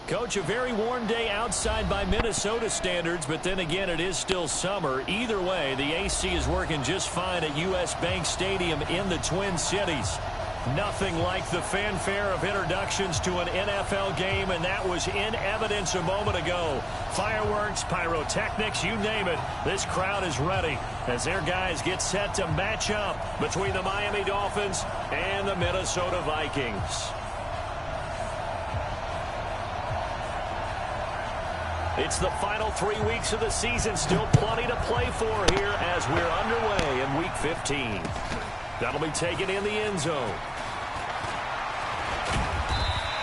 Coach, a very warm day outside by Minnesota standards, but then again, it is still summer. Either way, the AC is working just fine at U.S. Bank Stadium in the Twin Cities. Nothing like the fanfare of introductions to an NFL game, and that was in evidence a moment ago. Fireworks, pyrotechnics, you name it. This crowd is ready as their guys get set to match up between the Miami Dolphins and the Minnesota Vikings. It's the final 3 weeks of the season. Still plenty to play for here as we're underway in Week 15. That'll be taken in the end zone.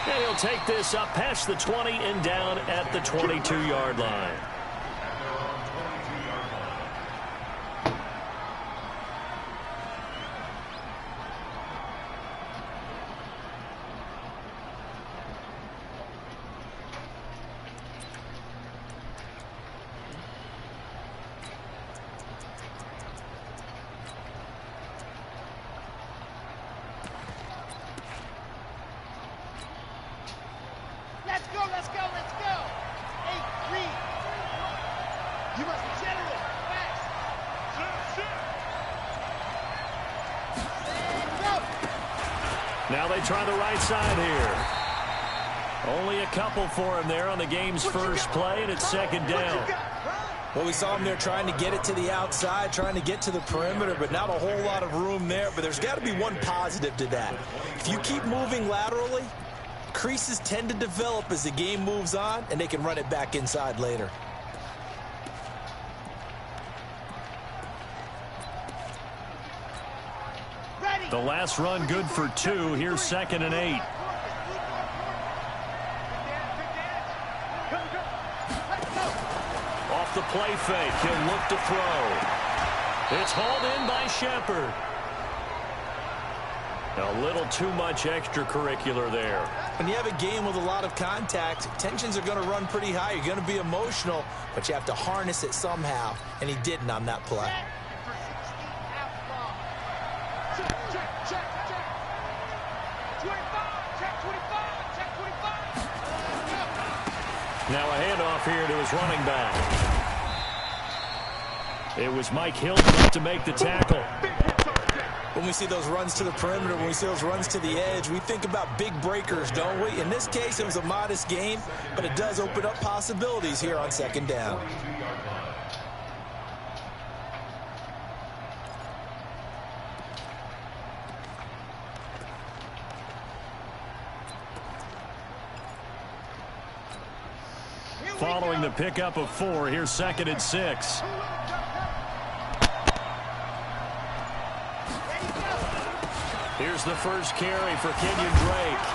And he'll take this up past the 20 and down at the 22-yard line. Now they try the right side here. Only a couple for him there on the game's first play, and it's second down. Well, we saw him there trying to get it to the outside, trying to get to the perimeter, but not a whole lot of room there. But there's got to be one positive to that. If you keep moving laterally, creases tend to develop as the game moves on, and they can run it back inside later. The last run good for 2. Here's 2nd and 8. Off the play fake. He'll look to throw. It's hauled in by Shepard. A little too much extracurricular there. When you have a game with a lot of contact, tensions are going to run pretty high. You're going to be emotional, but you have to harness it somehow, and he didn't on that play. Now a handoff here to his running back. It was Mike Hilton up to make the tackle. When we see those runs to the perimeter, when we see those runs to the edge, we think about big breakers, don't we? In this case, it was a modest gain, but it does open up possibilities here on second down. Following the pickup of 4, here's 2nd and 6. Here's the first carry for Kenyon Drake.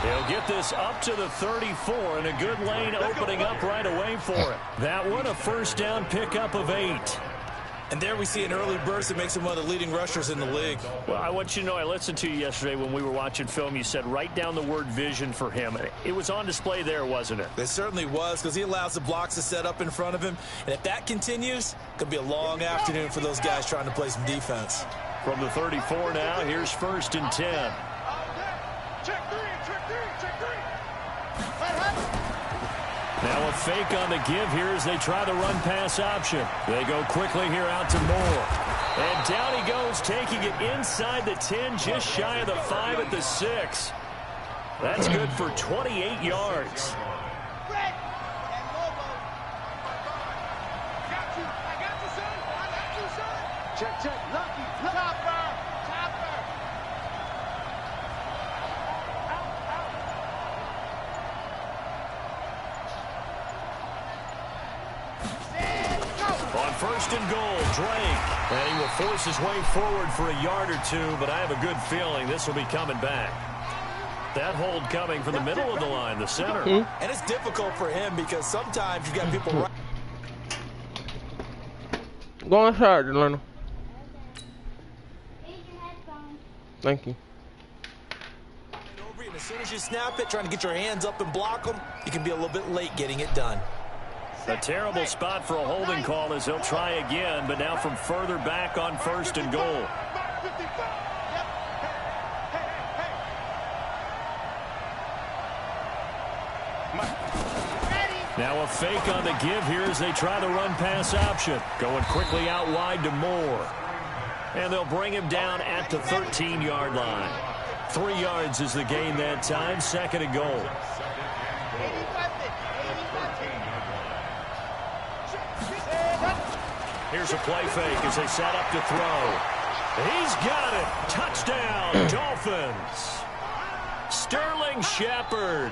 He'll get this up to the 34, and a good lane opening up right away for him. That one, a first down pickup of 8. And there we see an early burst that makes him one of the leading rushers in the league. Well, I want you to know, I listened to you yesterday when we were watching film. You said write down the word vision for him. It was on display there, wasn't it? It certainly was, because he allows the blocks to set up in front of him. And if that continues, it could be a long afternoon for those guys trying to play some defense. From the 34 now, here's 1st and 10. Now a fake on the give here as they try the run-pass option. They go quickly here out to Moore. And down he goes, taking it inside the 10, just shy of the 5 at the 6. That's good for 28 yards. Check, check, lucky, topper. On 1st and goal, Drake. And he will force his way forward for a yard or 2, but I have a good feeling this will be coming back. That hold coming from the middle of the line, the center. And it's difficult for him because sometimes you got people right. Go inside, Delano. Thank you. And as soon as you snap it, trying to get your hands up and block them, you can be a little bit late getting it done. A terrible spot for a holding call as he'll try again, but now from further back on 1st and goal. Now a fake on the give here as they try the run pass option. Going quickly out wide to Moore. And they'll bring him down at the 13-yard line. 3 yards is the gain that time. 2nd and goal. Here's a play fake as they set up to throw. He's got it. Touchdown, Dolphins. Sterling Shepard,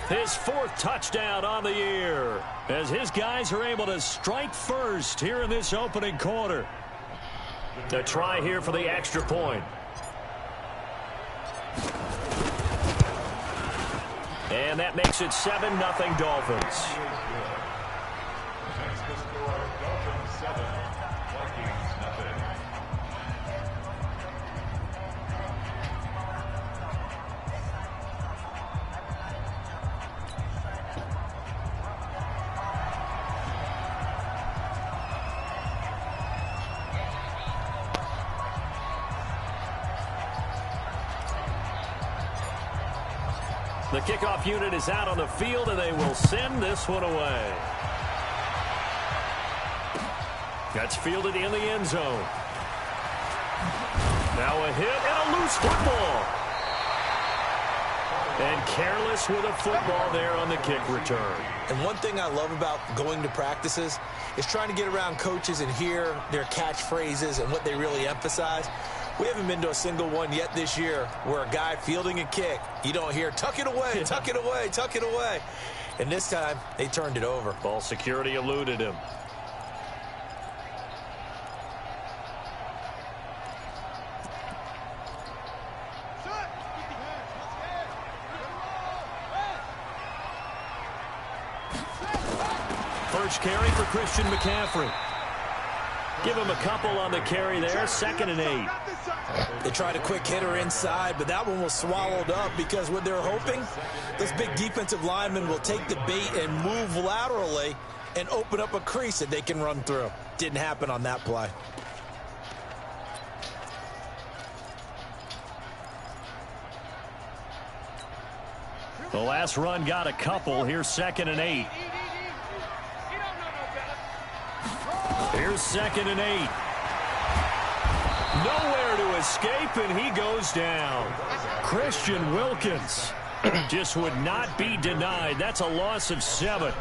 his 4th touchdown on the year, as his guys are able to strike first here in this opening quarter. A try here for the extra point. And that makes it 7-0 Dolphins. The kickoff unit is out on the field, and they will send this one away. That's fielded in the end zone. Now a hit and a loose football. And careless with a football there on the kick return. And one thing I love about going to practices is trying to get around coaches and hear their catchphrases and what they really emphasize. We haven't been to a single one yet this year where a guy fielding a kick, you don't hear, tuck it away, tuck it away, tuck it away. And this time, they turned it over. Ball security eluded him. First carry for Christian McCaffrey. Give him a couple on the carry there. 2nd and 8. They tried a quick hitter inside, but that one was swallowed up because what they're hoping, this big defensive lineman will take the bait and move laterally and open up a crease that they can run through. Didn't happen on that play. The last run got a couple. Here's 2nd and 8. Here's 2nd and 8. Nowhere to escape, and he goes down. Christian Wilkins just would not be denied. That's a loss of 7.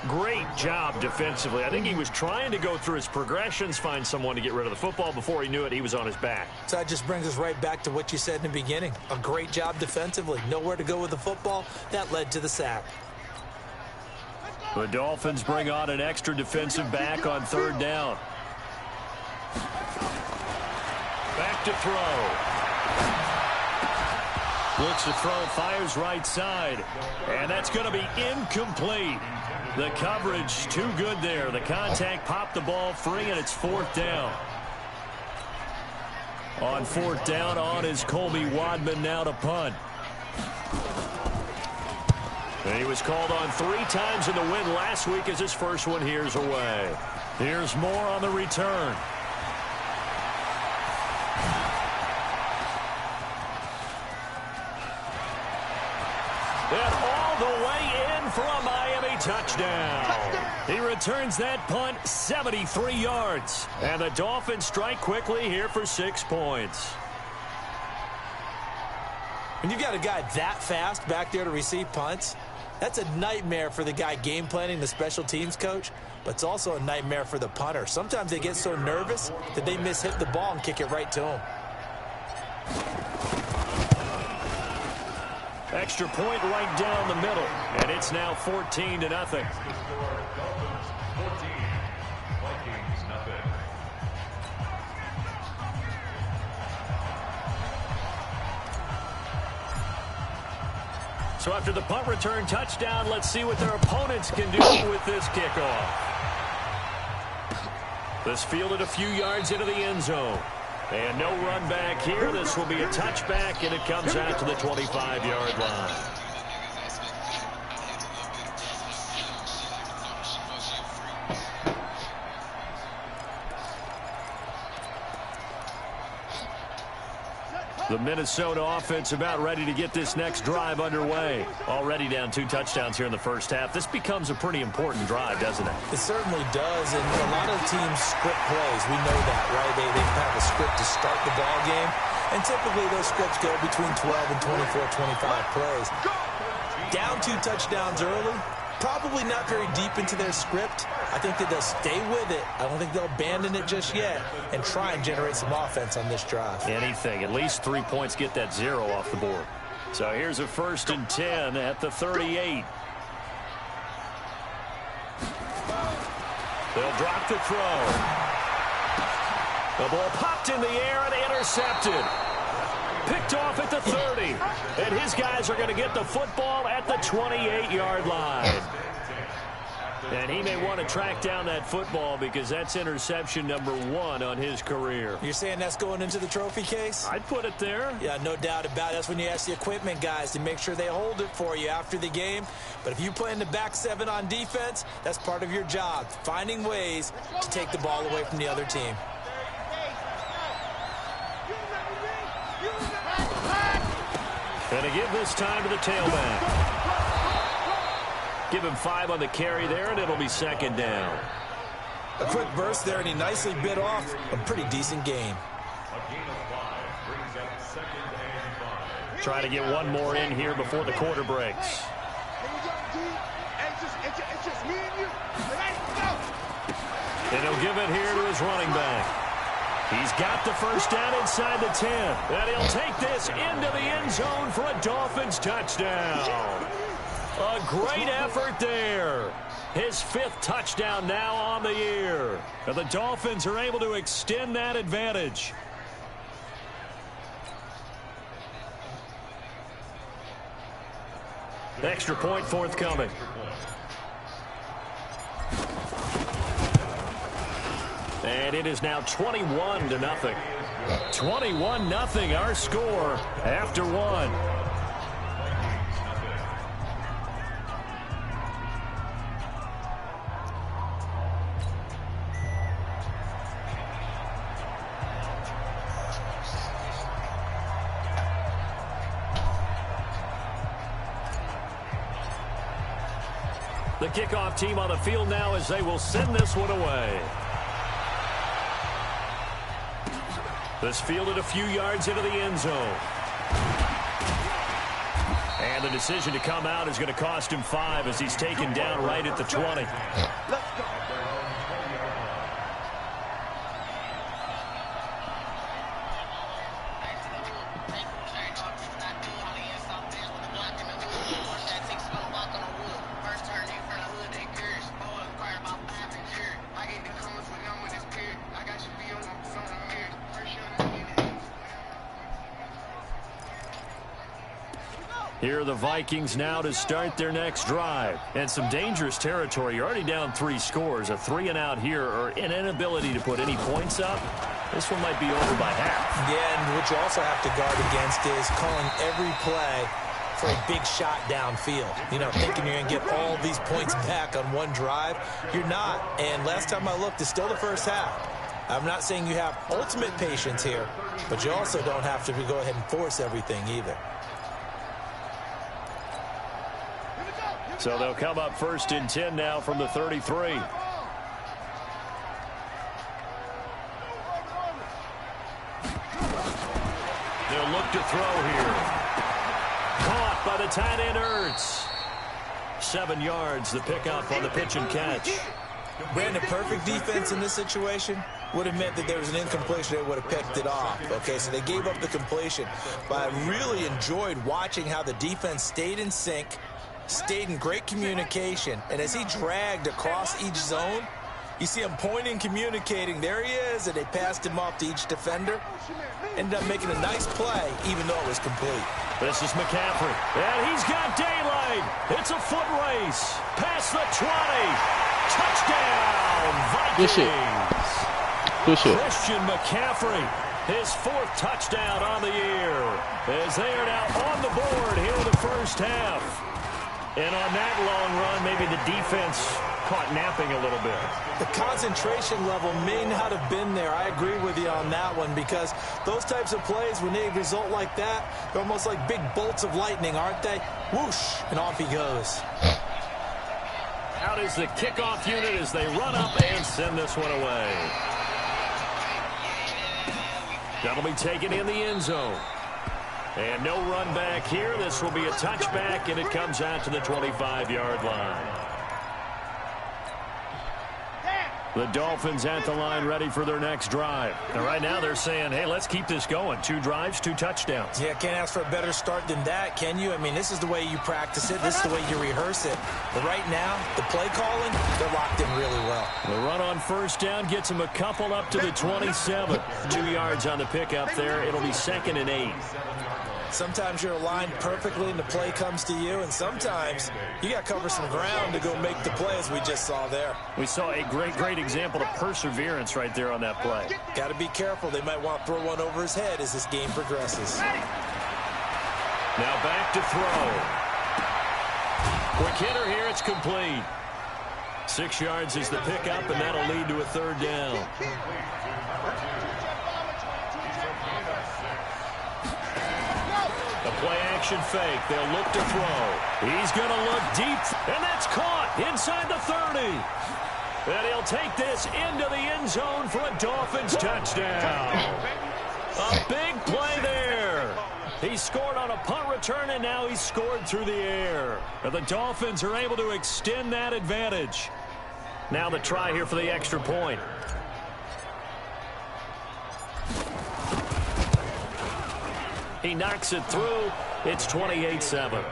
Great job defensively. I think he was trying to go through his progressions, find someone to get rid of the football. Before he knew it, he was on his back. So that just brings us right back to what you said in the beginning. A great job defensively. Nowhere to go with the football. That led to the sack. The Dolphins bring on an extra defensive back on 3rd down. Back to throw. Looks to throw, fires right side. And that's going to be incomplete. The coverage too good there. The contact popped the ball free, and it's 4th down. On 4th down, on is Colby Wadman now to punt. And he was called on 3 times in the win last week as his first one here's away. Here's Moore on the return. And all the way in for a Miami touchdown. He returns that punt 73 yards. And the Dolphins strike quickly here for 6 points. When you've got a guy that fast back there to receive punts, that's a nightmare for the guy game planning, the special teams coach, but it's also a nightmare for the punter. Sometimes they get so nervous that they mishit the ball and kick it right to him. Extra point right down the middle, and it's now 14-0. So after the punt return touchdown, let's see what their opponents can do with this kickoff. This fielded a few yards into the end zone. And no run back here. This will be a touchback, and it comes out to the 25-yard line. The Minnesota offense about ready to get this next drive underway. Already down 2 touchdowns here in the first half. This becomes a pretty important drive, doesn't it? It certainly does, and a lot of teams script plays. We know that, right? They have a script to start the ball game, and typically those scripts go between 12 and 24, 25 plays. Down 2 touchdowns early, probably not very deep into their script. I think that they'll stay with it. I don't think they'll abandon it just yet and try and generate some offense on this drive. Anything. At least 3 points get that 0 off the board. So here's a 1st and 10 at the 38. They'll drop the throw. The ball popped in the air and intercepted. Picked off at the 30. And his guys are going to get the football at the 28-yard line. And he may want to track down that football because that's interception number 1 on his career. You're saying that's going into the trophy case? I'd put it there. Yeah, no doubt about it. That's when you ask the equipment guys to make sure they hold it for you after the game. But if you play in the back 7 on defense, that's part of your job, finding ways to take the ball away from the other team. And to give this time to the tailback. Give him 5 on the carry there, and it'll be 2nd down. A quick burst there, and he nicely bit off a pretty decent gain. Try to get one more in here before the quarter breaks. And he'll give it here to his running back. He's got the 1st down inside the 10. And he'll take this into the end zone for a Dolphins touchdown. A great effort there. His 5th touchdown now on the year. And the Dolphins are able to extend that advantage. Extra point forthcoming. And it is now 21-0. 21-0 our score after 1. The kickoff team on the field now as they will send this one away. This fielded a few yards into the end zone. And the decision to come out is going to cost him 5 as he's taken down right at the 20. Here are the Vikings now to start their next drive. And some dangerous territory. You're already down 3 scores. A 3-and-out here or an inability to put any points up. This one might be over by half. Yeah, and what you also have to guard against is calling every play for a big shot downfield. You know, thinking you're going to get all these points back on one drive. You're not. And last time I looked, it's still the first half. I'm not saying you have ultimate patience here, but you also don't have to go ahead and force everything either. So they'll come up 1st and 10 now from the 33. They'll look to throw here. Caught by the tight end Ertz. 7 yards, the pickup on the pitch and catch. Brandon, perfect defense in this situation would have meant that there was an incompletion that would have picked it off. Okay, so they gave up the completion. But I really enjoyed watching how the defense stayed in sync, stayed in great communication, and as he dragged across each zone, you see him pointing, communicating. There he is, and they passed him off to each defender. Ended up making a nice play, even though it was complete. This is McCaffrey, and he's got daylight. It's a foot race. Past the 20. Touchdown, Vikings. Good shit. Christian McCaffrey. His 4th touchdown on the year, as they are now on the board here in the first half. And on that long run, maybe the defense caught napping a little bit. The concentration level may not have been there. I agree with you on that one, because those types of plays, when they result like that, they're almost like big bolts of lightning, aren't they? Whoosh, and off he goes. Out is the kickoff unit as they run up and send this one away. That'll be taken in the end zone. And no run back here. This will be a touchback, and it comes out to the 25-yard line. The Dolphins at the line, ready for their next drive. And right now they're saying, hey, let's keep this going. 2 drives, 2 touchdowns. Yeah, can't ask for a better start than that, can you? I mean, this is the way you practice it. This is the way you rehearse it. But right now, the play calling, they're locked in really well. The run on first down gets them a couple up to the 27. 2 yards on the pickup there. It'll be 2nd and 8. Sometimes you're aligned perfectly and the play comes to you, and sometimes you got to cover some ground to go make the play, as we just saw there. We saw a great example of perseverance right there on that play. Got to be careful. They might want to throw one over his head as this game progresses. Now back to throw. Quick hitter here. It's complete. 6 yards is the pickup, and that'll lead to a 3rd down. The play-action fake. They'll look to throw. He's going to look deep, and that's caught inside the 30. And he'll take this into the end zone for a Dolphins touchdown. A big play there. He scored on a punt return, and now he's scored through the air. And the Dolphins are able to extend that advantage. Now the try here for the extra point. He knocks it through. It's 28-7.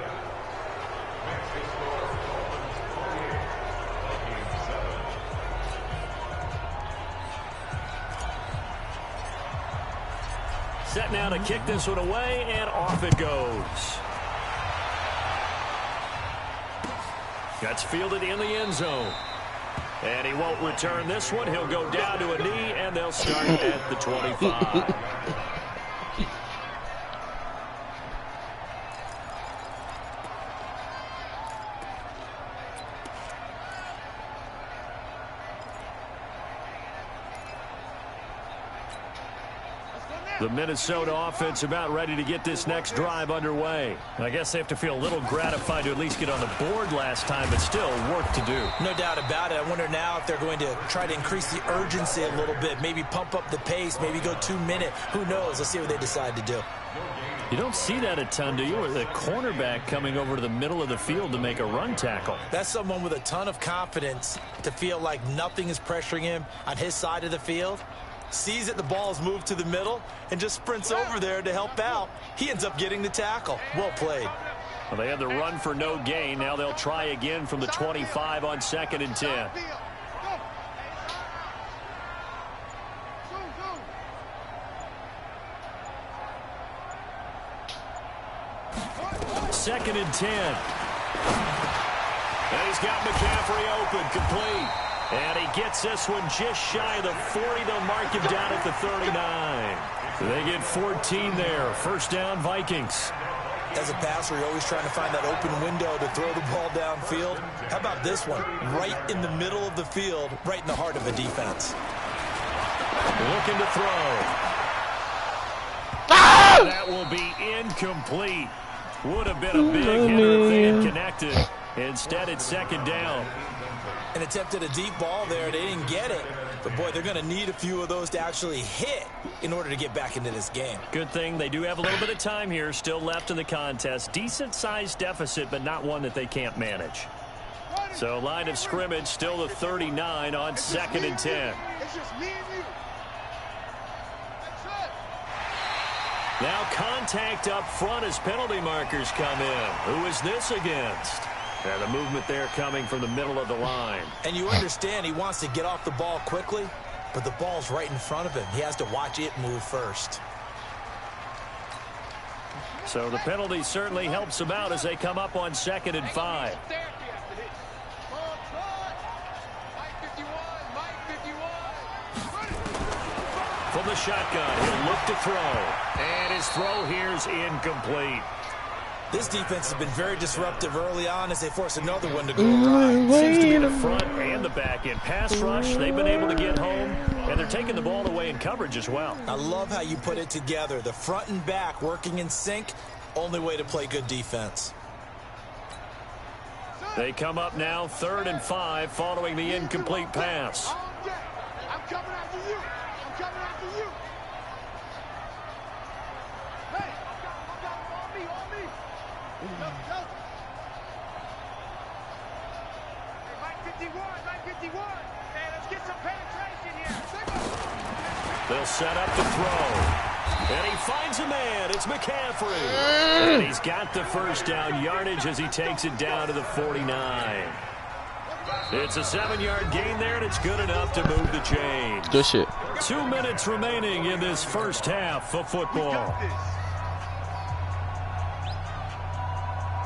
Set now to kick this one away, and off it goes. That's fielded in the end zone. And he won't return this one. He'll go down to a knee, and they'll start at the 25. The Minnesota offense about ready to get this next drive underway. I guess they have to feel a little gratified to at least get on the board last time, but still work to do. No doubt about it. I wonder now if they're going to try to increase the urgency a little bit, maybe pump up the pace, maybe go 2-minute. Who knows? Let's see what they decide to do. You don't see that a ton, do you? Or the cornerback coming over to the middle of the field to make a run tackle. That's someone with a ton of confidence to feel like nothing is pressuring him on his side of the field. Sees that the ball's moved to the middle and just sprints over there to help out. He ends up getting the tackle. Well played. Well, they had the run for no gain. Now they'll try again from the 25 on 2nd and 10. Second and 10. And he's got McCaffrey open, complete. And he gets this one just shy of the 40. They'll mark him down at the 39. They get 14 there. First down, Vikings. As a passer, you're always trying to find that open window to throw the ball downfield. How about this one? Right in the middle of the field, right in the heart of a defense. Looking to throw. That will be incomplete. Would have been a big hitter if they had connected. Instead, it's 2nd down. And attempted a deep ball there. They didn't get it. But, boy, they're going to need a few of those to actually hit in order to get back into this game. Good thing they do have a little bit of time here still left in the contest. Decent-sized deficit, but not one that they can't manage. So, line of scrimmage, still the 39 on 2nd and 10. Now contact up front as penalty markers come in. Who is this against? And the movement there coming from the middle of the line. And you understand he wants to get off the ball quickly, but the ball's right in front of him. He has to watch it move first. So the penalty certainly helps them out as they come up on 2nd and 5. from the shotgun. He'll look to throw. And his throw here is incomplete. This defense has been very disruptive early on as they force another one to go awry. Seems to be the front and the back end. Pass rush, they've been able to get home, and they're taking the ball away in coverage as well. I love how you put it together. The front and back working in sync, only way to play good defense. They come up now 3rd and 5 following the incomplete pass. I'm coming after you. I'm coming after you. Hey, on me. Go. Hey, Mike 51. Hey, let's get some penetration here. They'll set up to throw. And he finds a man. It's McCaffrey. And he's got the first down yardage as he takes it down to the 49. It's a 7-yard gain there, and it's good enough to move the chains. Good shit. 2 minutes remaining in this first half of football.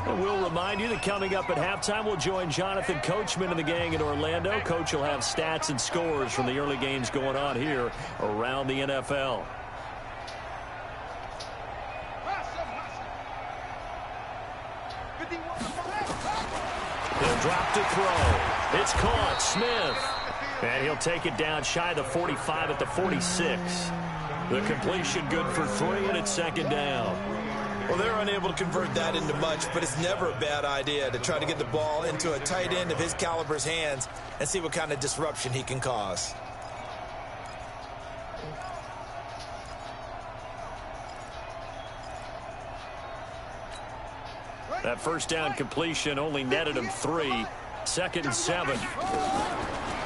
And we'll remind you that coming up at halftime, we'll join Jonathan Coachman and the gang in Orlando. Coach will have stats and scores from the early games going on here around the NFL. He'll drop to throw. It's caught. Smith. And he'll take it down shy of the 45 at the 46. The completion good for 3, and it's 2nd down. Well, they're unable to convert that into much, but it's never a bad idea to try to get the ball into a tight end of his caliber's hands and see what kind of disruption he can cause. That first down completion only netted him 3. 2nd and 7.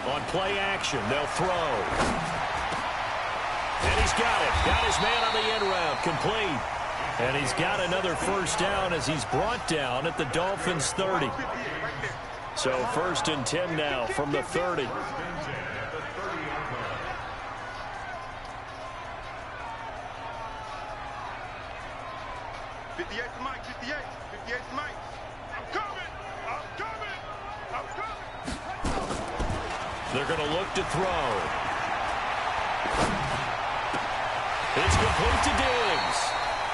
On play action, they'll throw. And he's got it. Got his man on the end route. Complete. And he's got another first down as he's brought down at the Dolphins' 30. So 1st and 10 now from the 30. They're going to look to throw. It's complete to Diggs.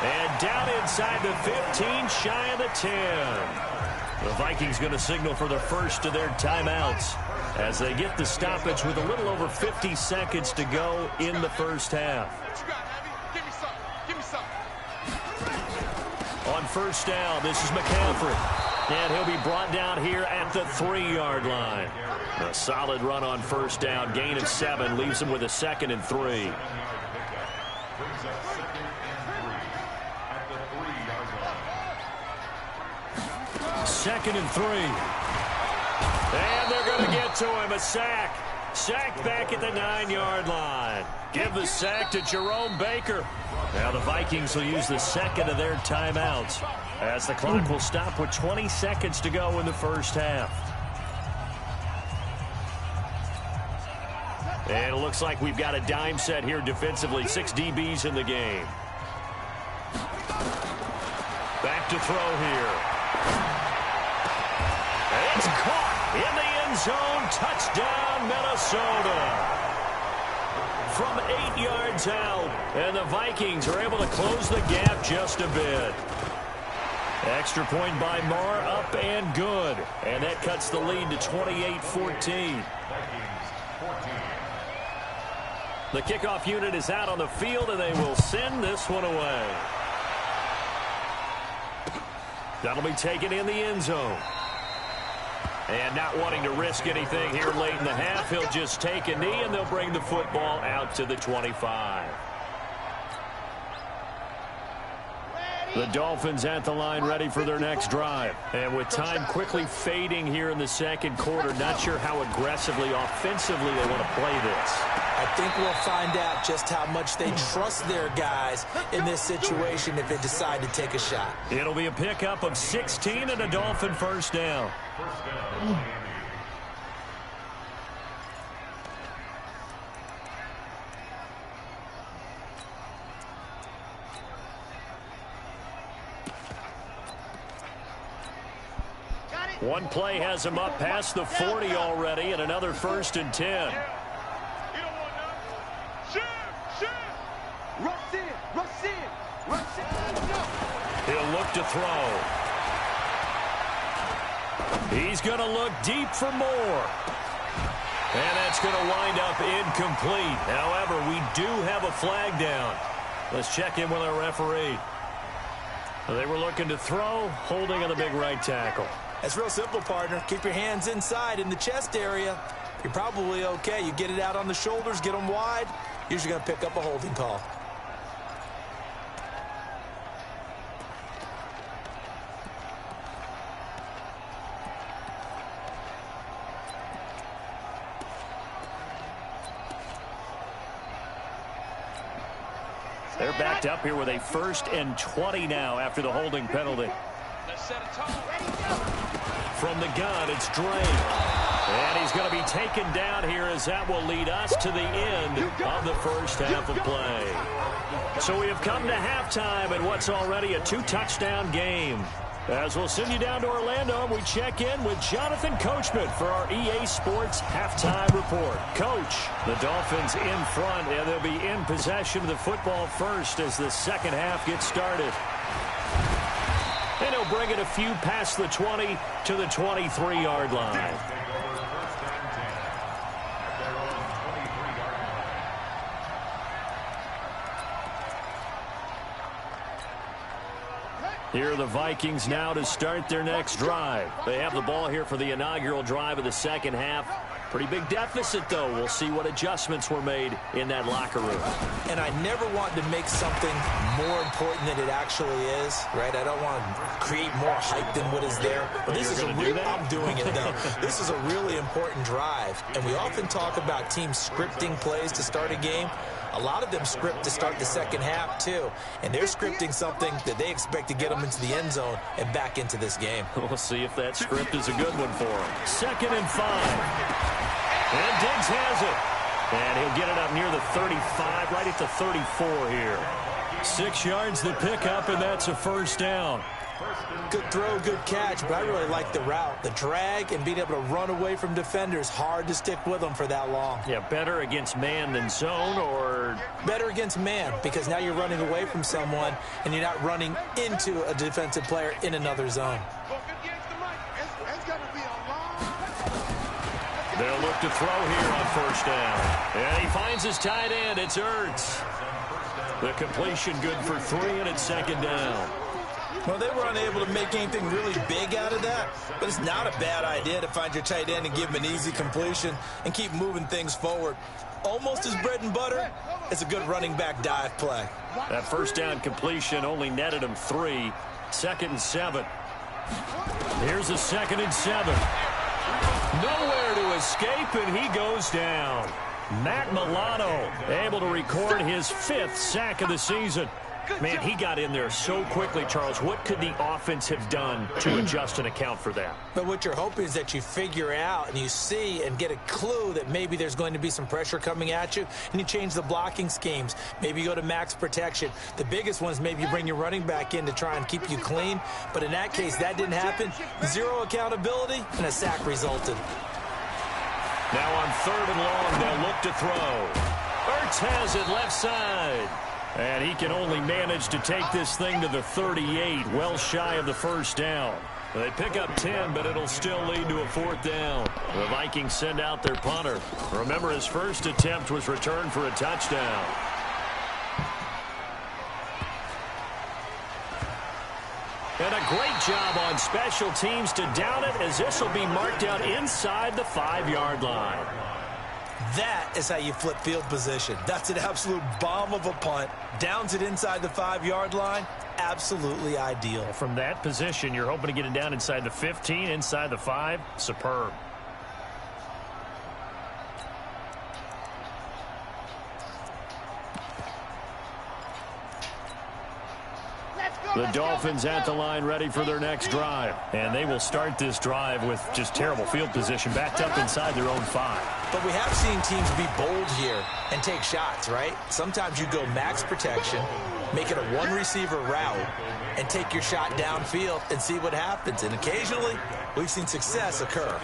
And down inside the 15, shy of the 10. The Vikings going to signal for the first of their timeouts as they get the stoppage with a little over 50 seconds to go in the first half. On first down, this is McCaffrey. And he'll be brought down here at the 3-yard line. A solid run on first down. Gain of 7 leaves him with a 2nd and 3. Second and 3. And they're going to get to him. A sack. Sacked back at the 9-yard line. Give the sack to Jerome Baker. Now the Vikings will use the 2nd of their timeouts as the clock will stop with 20 seconds to go in the first half. And it looks like we've got a dime set here defensively. 6 DBs in the game. Back to throw here. It's caught in the end zone. Touchdown, Minnesota. From 8 yards out, and the Vikings are able to close the gap just a bit. Extra point by Marr, up and good. And that cuts the lead to 28-14. The kickoff unit is out on the field, and they will send this one away. That'll be taken in the end zone. And not wanting to risk anything here late in the half, he'll just take a knee, and they'll bring the football out to the 25. The Dolphins at the line ready for their next drive. And with time quickly fading here in the second quarter, not sure how aggressively, offensively they want to play this. I think we'll find out just how much they trust their guys in this situation if they decide to take a shot. It'll be a pickup of 16 and a Dolphin first down. One play has him up past the 40 already, and another 1st and 10. You don't want none. Shoot! look to throw. He's going to look deep for more. And that's going to wind up incomplete. However, we do have a flag down. Let's check in with our referee. They were looking to throw, holding on the big right tackle. That's real simple, partner. Keep your hands inside in the chest area. You're probably okay. You get it out on the shoulders, get them wide. Usually going to pick up a holding call. They're backed up here with a 1st and 20 now after the holding penalty. From the gun, it's Drake. And he's going to be taken down here as that will lead us to the end of the first half of play. So we have come to halftime in what's already a 2-touchdown game. As we'll send you down to Orlando, we check in with Jonathan Coachman for our EA Sports Halftime Report. Coach, the Dolphins in front, and they'll be in possession of the football first as the second half gets started. And he'll bring it a few past the 20 to the 23-yard line. Here are the Vikings now to start their next drive. They have the ball here for the inaugural drive of the second half. Pretty big deficit, though. We'll see what adjustments were made in that locker room. And I never want to make something more important than it actually is, right? I don't want to create more hype than what is there. But this is a real, I'm doing it, though. This is a really important drive. And we often talk about teams scripting plays to start a game. A lot of them script to start the second half, too. And they're scripting something that they expect to get them into the end zone and back into this game. We'll see if that script is a good one for them. 2nd and 5. And Diggs has it. And he'll get it up near the 35, right at the 34 here. 6 yards the pickup, and that's a first down. Good throw, good catch, but I really like the route. The drag and being able to run away from defenders, hard to stick with them for that long. Yeah, better against man than zone, or? Better against man, because now you're running away from someone and you're not running into a defensive player in another zone. They'll look to throw here on first down. And he finds his tight end. It's Ertz. The completion good for 3, and it's 2nd down. Well, they were unable to make anything really big out of that, but it's not a bad idea to find your tight end and give him an easy completion and keep moving things forward. Almost his bread and butter. It's a good running back dive play. That first down completion only netted him 3. 2nd and 7. Here's a 2nd and 7. Nowhere to escape, and he goes down. Matt Milano able to record his 5th sack of the season. Man, he got in there so quickly, Charles. What could the offense have done to adjust and account for that? But what you're hoping is that you figure out and you see and get a clue that maybe there's going to be some pressure coming at you, and you change the blocking schemes. Maybe you go to max protection. The biggest one is maybe you bring your running back in to try and keep you clean. But in that case, that didn't happen. 0 accountability, and a sack resulted. Now on 3rd and long, they'll look to throw. Ertz has it left side. And he can only manage to take this thing to the 38, well shy of the first down. They pick up 10, but it'll still lead to a 4th down. The Vikings send out their punter. Remember, his first attempt was returned for a touchdown. And a great job on special teams to down it, as this will be marked out inside the 5-yard line. That is how you flip field position. That's an absolute bomb of a punt. Downs it inside the 5-yard line. Absolutely ideal. From that position, you're hoping to get it down inside the 15, inside the 5. Superb. The Dolphins at the line ready for their next drive. And they will start this drive with just terrible field position, backed up inside their own 5. But we have seen teams be bold here and take shots, right? Sometimes you go max protection, make it a one-receiver route, and take your shot downfield and see what happens. And occasionally, we've seen success occur.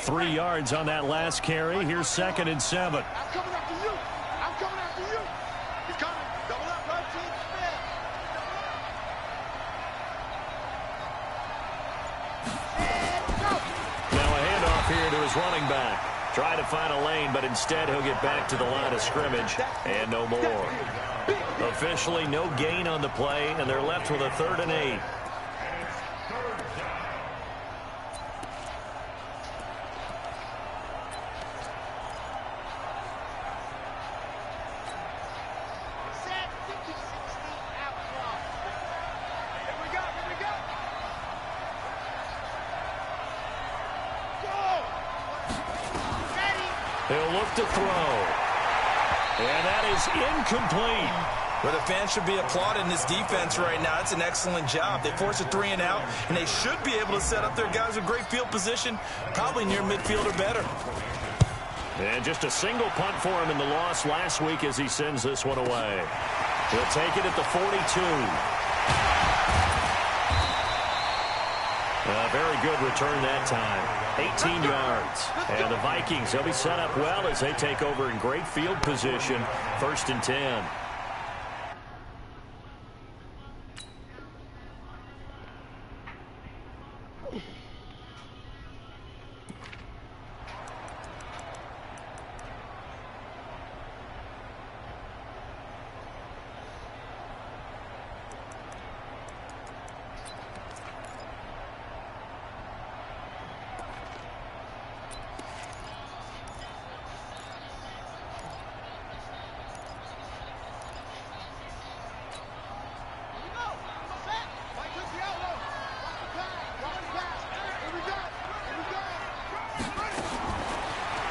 3 yards on that last carry. Here's 2nd and 7. I'm coming after you. I'm coming after you. He's coming. Double up, right team. Now a handoff here to his running back. Try to find a lane, but instead he'll get back to the line of scrimmage and no more. Officially no gain on the play, and they're left with a 3rd and 8. He'll look to throw. And that is incomplete. Well, the fans should be applauding this defense right now. It's an excellent job. They force a 3 and out, and they should be able to set up their guys with great field position, probably near midfield or better. And just a single punt for him in the loss last week as he sends this one away. He'll take it at the 42. A very good return that time. 18 yards. And the Vikings, they'll be set up well as they take over in great field position. 1st and 10.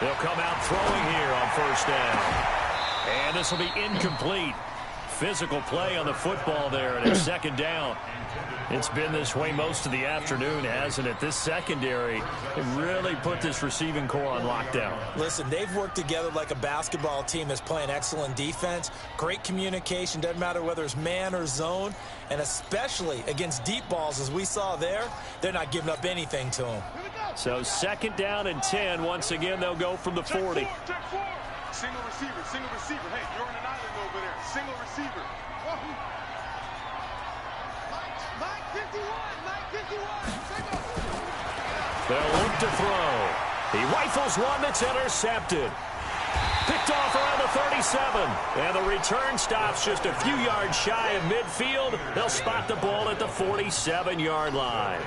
They'll come out throwing here on 1st down. And this will be incomplete. Physical play on the football there, and it's 2nd down. It's been this way most of the afternoon, hasn't it? This secondary, it really put this receiving core on lockdown. Listen, they've worked together like a basketball team that's playing excellent defense. Great communication, doesn't matter whether it's man or zone. And especially against deep balls, as we saw there, they're not giving up anything to them. So 2nd down and 10. Once again, they'll go from the 40. Check 4. Single receiver, single receiver. Hey, you're on an island over there. Single receiver. Mike 51, Mike 51. Single. They'll look to throw. He rifles one that's intercepted. Picked off around the 37. And the return stops just a few yards shy of midfield. They'll spot the ball at the 47-yard line.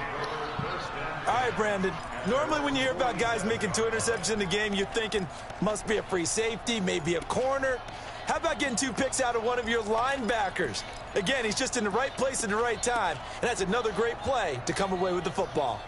All right, Brandon. Normally when you hear about guys making 2 interceptions in the game, you're thinking must be a free safety, maybe a corner. How about getting 2 picks out of one of your linebackers? Again, he's just in the right place at the right time, and that's another great play to come away with the football.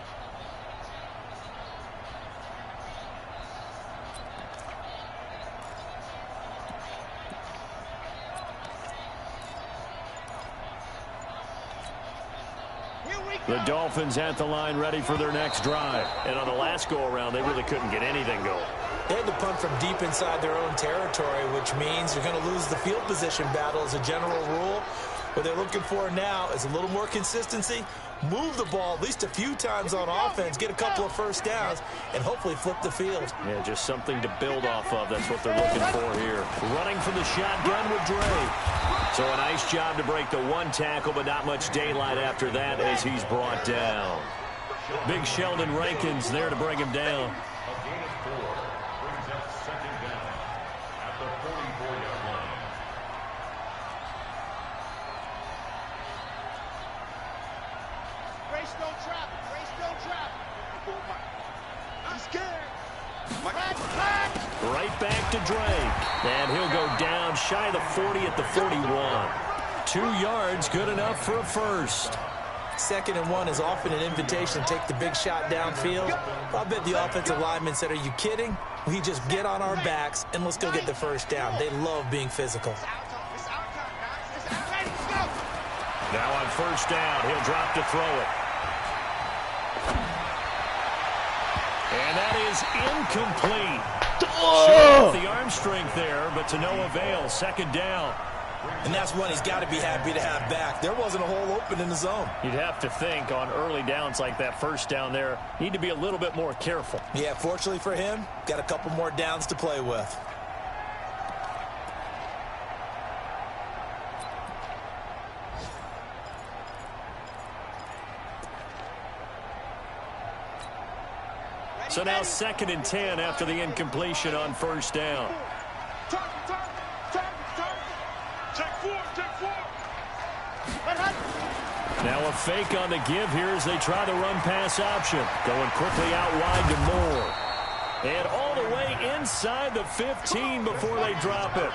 The Dolphins at the line ready for their next drive. And on the last go-around, they really couldn't get anything going. They had to punt from deep inside their own territory, which means you're going to lose the field position battle as a general rule. What they're looking for now is a little more consistency, move the ball at least a few times on offense, get a couple of 1st downs, and hopefully flip the field. Yeah, just something to build off of. That's what they're looking for here. Running from the shotgun with Dre. So a nice job to break the 1 tackle, but not much daylight after that as he's brought down. Big Sheldon Rankins there to bring him down. Right back to Dre. And he'll go down shy of the 40 at the 41. 2 yards, good enough for a 1st. 2nd and 1 is often an invitation to take the big shot downfield. I bet the offensive lineman said, are you kidding? We just get on our backs and let's go get the 1st down. They love being physical. Now on 1st down, he'll drop to throw it. And that is incomplete. Showing off the arm strength there, but to no avail. 2nd down. And that's one he's got to be happy to have back. There wasn't a hole open in the zone. You'd have to think on early downs like that first down there, need to be a little bit more careful. Yeah, fortunately for him, got a couple more downs to play with. So now 2nd and 10 after the incompletion on first down. Now a fake on the give here as they try the run-pass option. Going quickly out wide to Moore. And all the way inside the 15 before they drop it.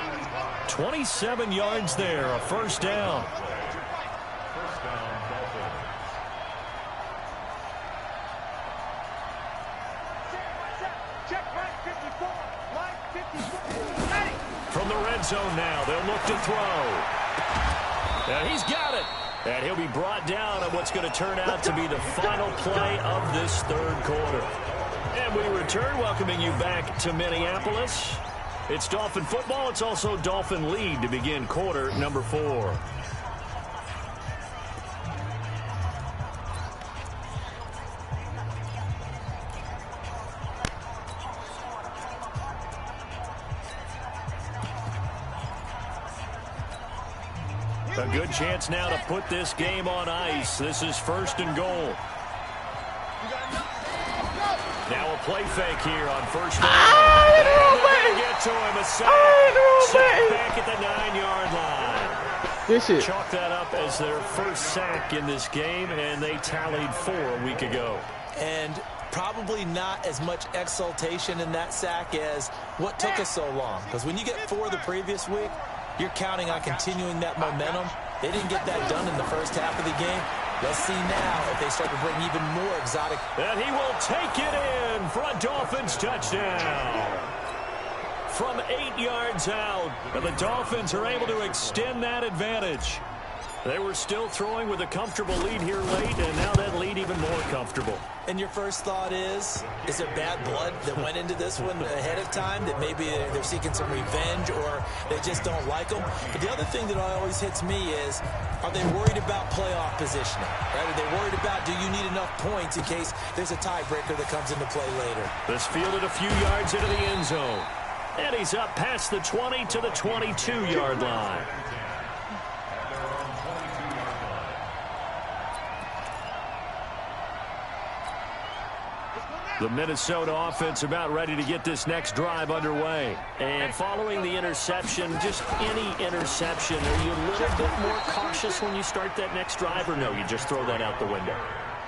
27 yards there, a first down. From the red zone now, they'll look to throw. And he's got it. And he'll be brought down on what's going to turn out to be the final play of this third quarter. And we return, welcoming you back to Minneapolis. It's Dolphin football. It's also Dolphin lead to begin quarter number 4. A good chance now to put this game on ice. This is 1st and goal. Now a play fake here on first down. Get to him, a sack. Sack back at the 9-yard line. This is Chalk that up as their first sack in this game, and they tallied 4 a week ago. And probably not as much exultation in that sack as what took us so long. Because when you get 4 the previous week, you're counting on continuing that momentum. They didn't get that done in the first half of the game. Let's see now if they start to bring even more exotic. And he will take it in for a Dolphins touchdown. From 8 yards out, and the Dolphins are able to extend that advantage. They were still throwing with a comfortable lead here late, and now that lead even more comfortable. And your first thought is there bad blood that went into this one ahead of time, that maybe they're seeking some revenge or they just don't like them? But the other thing that always hits me is, are they worried about playoff positioning? Right? Are they worried about, do you need enough points in case there's a tiebreaker that comes into play later? This fielded a few yards into the end zone. And he's up past the 20 to the 22-yard line. The Minnesota offense about ready to get this next drive underway. And following the interception, just any interception, are you a little bit more cautious when you start that next drive, or no, you just throw that out the window?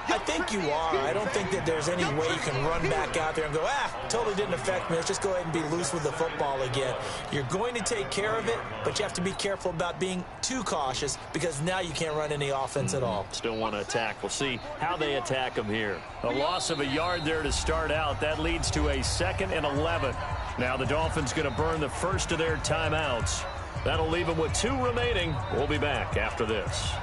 I think you are. I don't think that there's any way you can run back out there and go, totally didn't affect me. Let's just go ahead and be loose with the football again. You're going to take care of it, but you have to be careful about being too cautious because now you can't run any offense at all. Still want to attack. We'll see how they attack them here. A loss of a yard there to start out. That leads to a 2nd and 11. Now the Dolphins going to burn the first of their timeouts. That'll leave them with 2 remaining. We'll be back after this.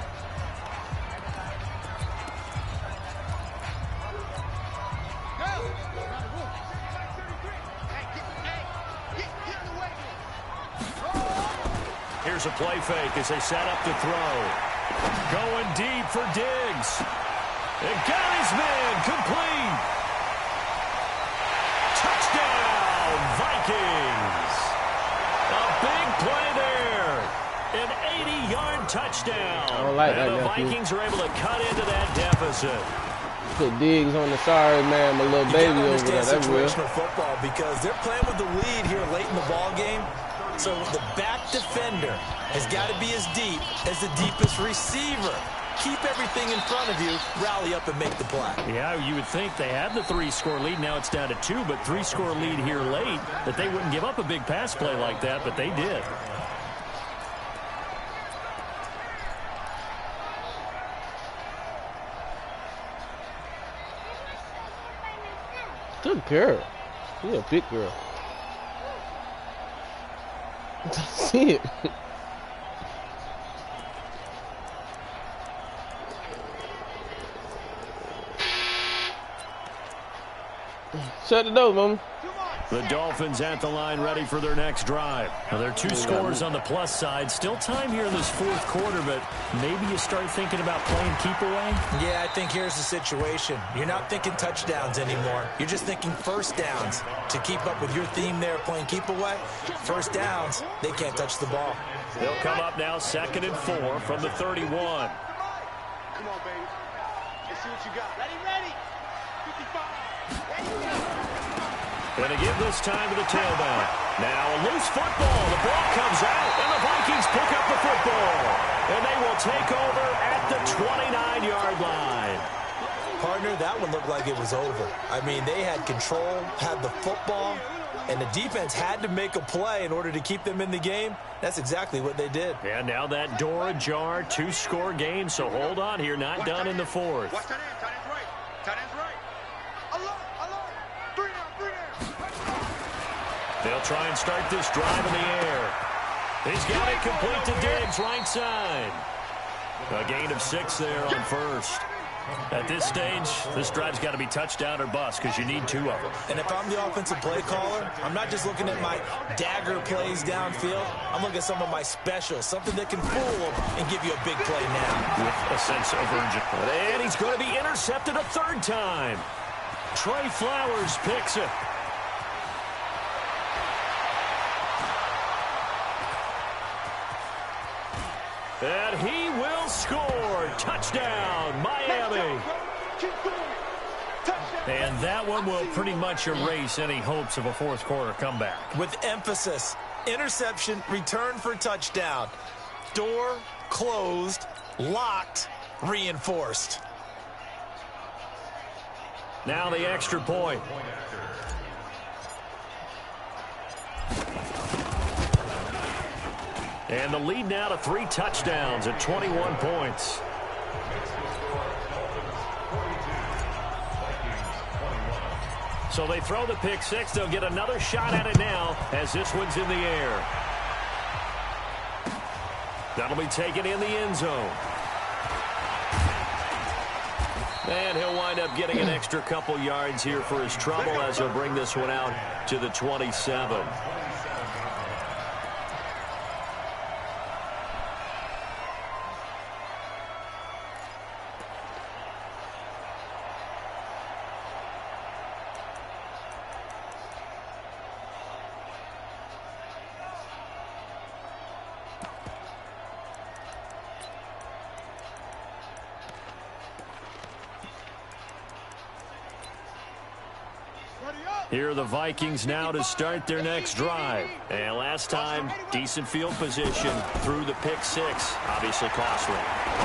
Here's a play fake as they set up to throw. Going deep for Diggs. And got his man complete. Touchdown, Vikings. A big play there. An 80-yard touchdown. I don't like that, and the Vikings are able to cut into that deficit. Put Diggs on the sorry man, my little baby over there. That's real. Situational football because they're playing with the lead here late in the ball game. So the back defender has got to be as deep as the deepest receiver. Keep everything in front of you, rally up and make the play. Yeah, you would think they had the 3-score lead. Now it's down to 2, but 3-score lead here late, that they wouldn't give up a big pass play like that, but they did. Good girl. She's a big girl. See it. Shut the door, mama. Come on. The Dolphins at the line ready for their next drive. Now, there are 2 scores on the plus side. Still time here in this 4th quarter, but maybe you start thinking about playing keep away? Yeah, I think here's the situation. You're not thinking touchdowns anymore. You're just thinking first downs. To keep up with your theme there, playing keep away, first downs, they can't touch the ball. They'll come up now 2nd and 4 from the 31. Come on, baby. Let's see what you got. Ready. 55. Going to give this time to the tailback. Now a loose football. The ball comes out, and the Vikings pick up the football. And they will take over at the 29-yard line. Partner, that one looked like it was over. I mean, they had control, had the football, and the defense had to make a play in order to keep them in the game. That's exactly what they did. And now that door ajar, 2-score game, so hold on here, not done in the 4th. Watch tight end. Tight end's right. Tight end's right. Alert. 3 down. They'll try and start this drive in the air. He's got it complete to Diggs, right side. A gain of 6 there on first. At this stage, this drive's got to be touchdown or bust because you need 2 of them. And if I'm the offensive play caller, I'm not just looking at my dagger plays downfield. I'm looking at some of my specials, something that can fool them and give you a big play now. With a sense of urgency. And he's going to be intercepted a 3rd time. Trey Flowers picks it. And he will score. Touchdown, Miami. And that one will pretty much erase any hopes of a 4th quarter comeback. With emphasis, interception, return for touchdown. Door closed, locked, reinforced. Now the extra point. And the lead now to 3 touchdowns at 21 points. So they throw the pick 6. They'll get another shot at it now as this one's in the air. That'll be taken in the end zone. And he'll wind up getting an extra couple yards here for his trouble as he'll bring this one out to the 27. Here are the Vikings now to start their next drive. And last time, decent field position through the pick 6. Obviously costly.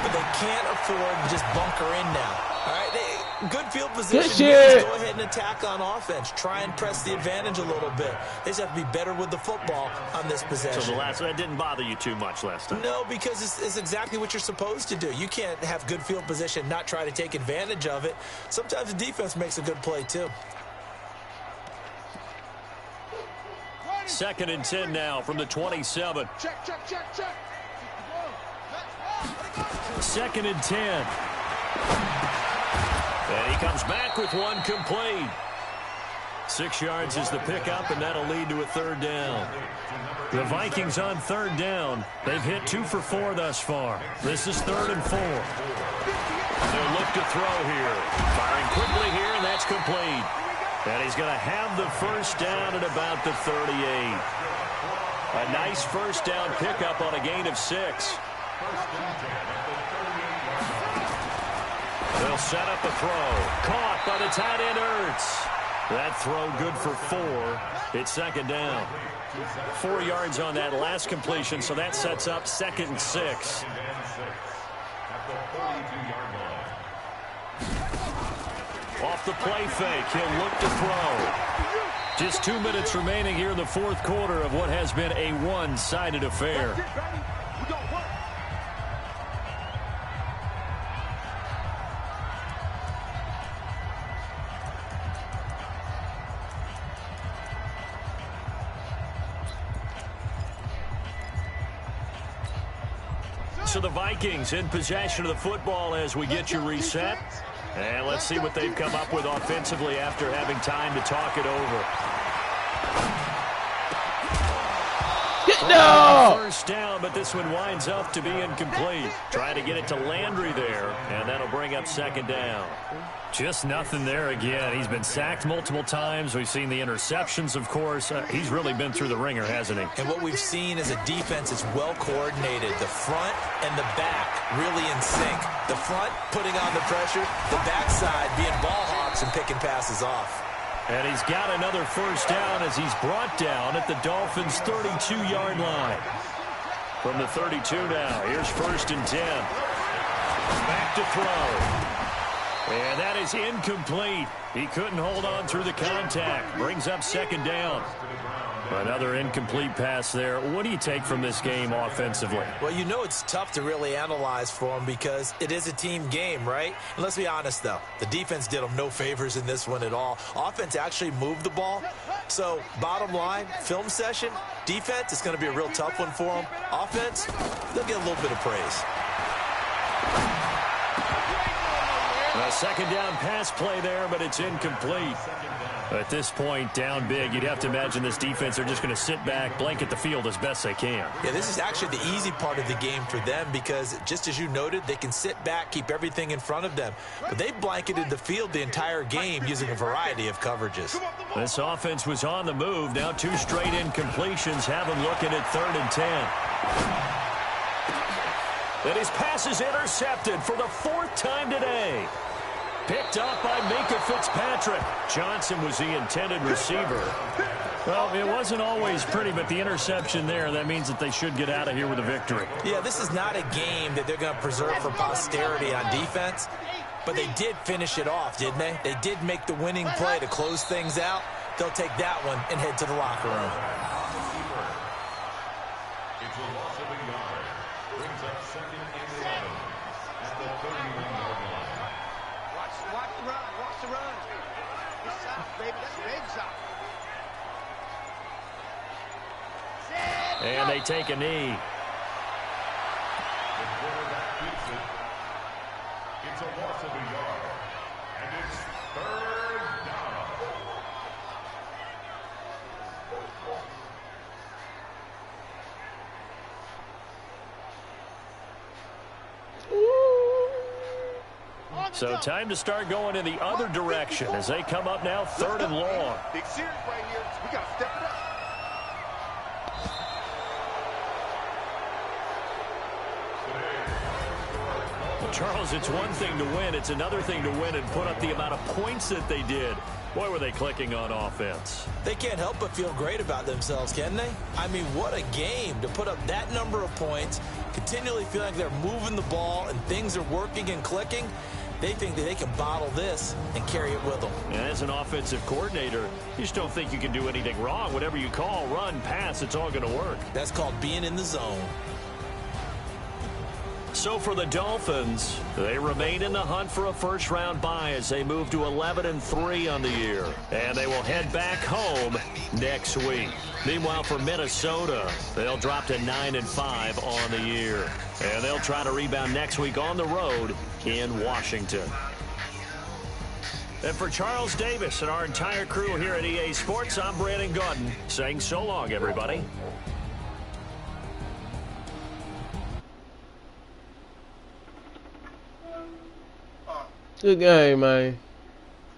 But they can't afford to just bunker in now. All right, good field position. Good shit. Go ahead and attack on offense. Try and press the advantage a little bit. They just have to be better with the football on this possession. So that didn't bother you too much last time? No, because it's exactly what you're supposed to do. You can't have good field position, not try to take advantage of it. Sometimes the defense makes a good play, too. 2nd and 10 now from the 27. Check. 2nd and 10. And he comes back with one complete. 6 yards is the pickup, and that'll lead to a 3rd down. The Vikings on 3rd down. They've hit 2 for 4 thus far. This is 3rd and 4. They'll look to throw here. Firing quickly here, and that's complete. And he's going to have the first down at about the 38. A nice first down pickup on a gain of 6. They'll set up the throw. Caught by the tight end, Ertz. That throw good for 4. It's 2nd down. 4 yards on that last completion, so that sets up 2nd and 6. Off the play fake, he'll look to throw. Just 2 minutes remaining here in the 4th quarter of what has been a one-sided affair. So the Vikings in possession of the football as we get you reset. And let's see what they've come up with offensively after having time to talk it over. No! First down, but this one winds up to be incomplete. Trying to get it to Landry there, and that'll bring up second down. Just nothing there again. He's been sacked multiple times. We've seen the interceptions, of course. He's really been through the ringer, hasn't he? And what we've seen is a defense that's well coordinated. The front and the back really in sync. The front putting on the pressure, the backside being ball hawks and picking passes off. And he's got another first down as he's brought down at the Dolphins' 32-yard line. From the 32 now, here's 1st and 10. Back to throw. And that is incomplete. He couldn't hold on through the contact. Brings up second down. Another incomplete pass there. What do you take from this game offensively? Well, you know it's tough to really analyze for them because it is a team game, right? And let's be honest, though. The defense did them no favors in this one at all. Offense actually moved the ball. So, bottom line, film session, defense is going to be a real tough one for them. Offense, they'll get a little bit of praise. A second down pass play there, but it's incomplete. At this point, down big, you'd have to imagine this defense are just going to sit back, blanket the field as best they can. Yeah, this is actually the easy part of the game for them because, just as you noted, they can sit back, keep everything in front of them. But they blanketed the field the entire game using a variety of coverages. This offense was on the move. Now 2 straight incompletions have them looking at 3rd and 10. And his pass is intercepted for the 4th time today. Picked up by Minka Fitzpatrick. Johnson was the intended receiver. Well, it wasn't always pretty, but the interception there, that means that they should get out of here with a victory. Yeah, this is not a game that they're going to preserve for posterity on defense, but they did finish it off, didn't they? They did make the winning play to close things out. They'll take that one and head to the locker room. And they take a knee. It's a loss of a yard. And it's 3rd down. So time to start going in the other direction as they come up now 3rd and long. Big series right here. We got to step it up. Charles, it's one thing to win. It's another thing to win and put up the amount of points that they did. Boy, were they clicking on offense. They can't help but feel great about themselves, can they? I mean, what a game to put up that number of points, continually feel like they're moving the ball and things are working and clicking. They think that they can bottle this and carry it with them. And as an offensive coordinator, you just don't think you can do anything wrong. Whatever you call, run, pass, it's all going to work. That's called being in the zone. So for the Dolphins, they remain in the hunt for a first-round bye as they move to 11-3 on the year. And they will head back home next week. Meanwhile, for Minnesota, they'll drop to 9-5 on the year. And they'll try to rebound next week on the road in Washington. And for Charles Davis and our entire crew here at EA Sports, I'm Brandon Gaudin saying so long, everybody. Good game, man.